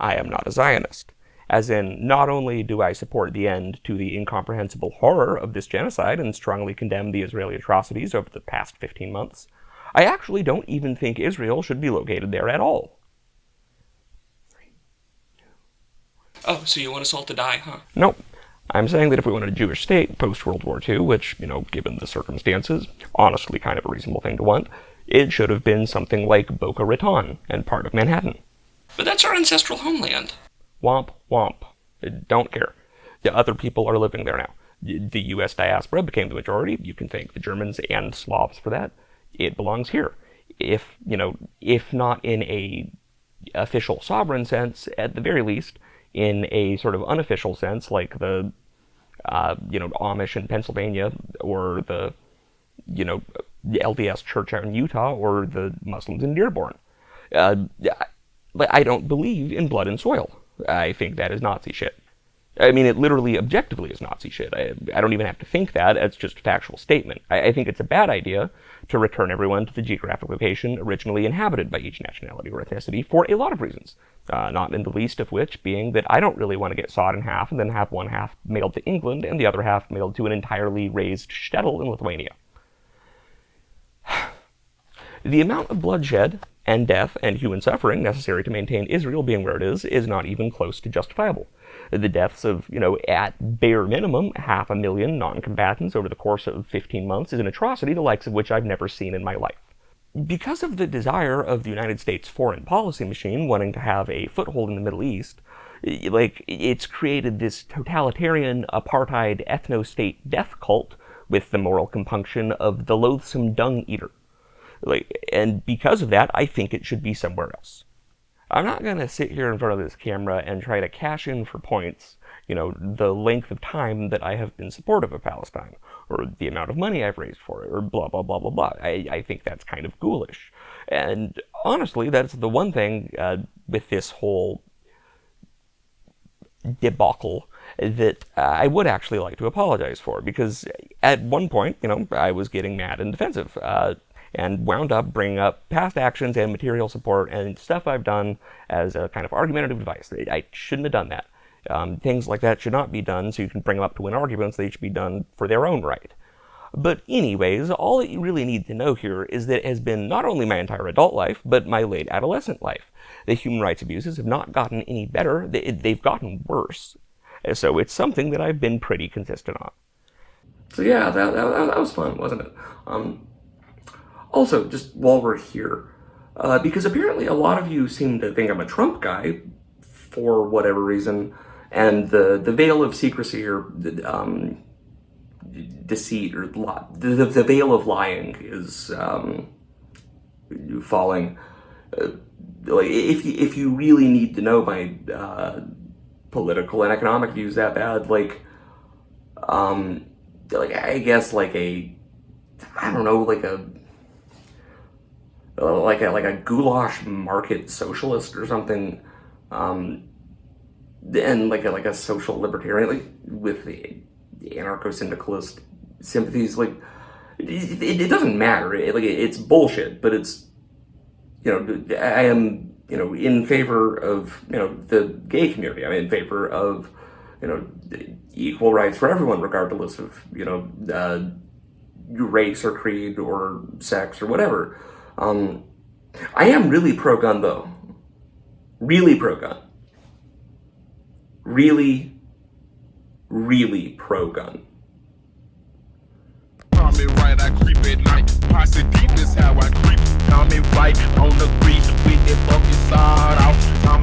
I am not a Zionist. As in, not only do I support the end to the incomprehensible horror of this genocide and strongly condemn the Israeli atrocities over the past 15 months, I actually don't even think Israel should be located there at all. Oh, so you want us all to die, huh? Nope. I'm saying that if we wanted a Jewish state post-World War II, which, given the circumstances, honestly kind of a reasonable thing to want, it should have been something like Boca Raton and part of Manhattan. But that's our ancestral homeland. Womp womp. Don't care. The other people are living there now. The U.S. diaspora became the majority. You can thank the Germans and Slavs for that. It belongs here. If not in a official sovereign sense, at the very least, in a sort of unofficial sense, like the, Amish in Pennsylvania, or the, LDS Church out in Utah, or the Muslims in Dearborn. I don't believe in blood and soil. I think that is Nazi shit. I mean, it literally, objectively is Nazi shit. I don't even have to think that. It's just a factual statement. I think it's a bad idea to return everyone to the geographic location originally inhabited by each nationality or ethnicity for a lot of reasons. Not in the least of which being that I don't really want to get sawed in half and then have one half mailed to England and the other half mailed to an entirely raised shtetl in Lithuania. The amount of bloodshed and death and human suffering necessary to maintain Israel being where it is not even close to justifiable. The deaths of, at bare minimum, 500,000 non-combatants over the course of 15 months is an atrocity the likes of which I've never seen in my life. Because of the desire of the United States foreign policy machine wanting to have a foothold in the Middle East, it's created this totalitarian, apartheid, ethno-state death cult with the moral compunction of the loathsome dung eater. And because of that, I think it should be somewhere else. I'm not going to sit here in front of this camera and try to cash in for points, the length of time that I have been supportive of Palestine, or the amount of money I've raised for it, or blah, blah, blah, blah, blah. I think that's kind of ghoulish. And honestly, that's the one thing with this whole debacle that I would actually like to apologize for, because at one point, I was getting mad and defensive, and wound up bringing up past actions and material support and stuff I've done as a kind of argumentative device. I shouldn't have done that. Things like that should not be done so you can bring them up to win arguments. They should be done for their own right. But anyways, all that you really need to know here is that it has been not only my entire adult life, but my late adolescent life. The human rights abuses have not gotten any better. They've gotten worse. So it's something that I've been pretty consistent on. So yeah, that was fun, wasn't it? Also, just while we're here, because apparently a lot of you seem to think I'm a Trump guy, for whatever reason, and the veil of secrecy or deceit or the veil of lying is falling. If you really need to know my political and economic views that bad, I guess like a goulash market socialist or something, and like a social libertarian, with the anarcho-syndicalist sympathies. It doesn't matter. It's bullshit, but it's, I am, in favor of, the gay community. I'm in favor of, equal rights for everyone, regardless of, race or creed or sex or whatever. I am really pro-gun, though. Really pro-gun. Really, really pro-gun. Call me right, I creep at night. Posse deep is how I creep. Call me right on the creep with that funky side.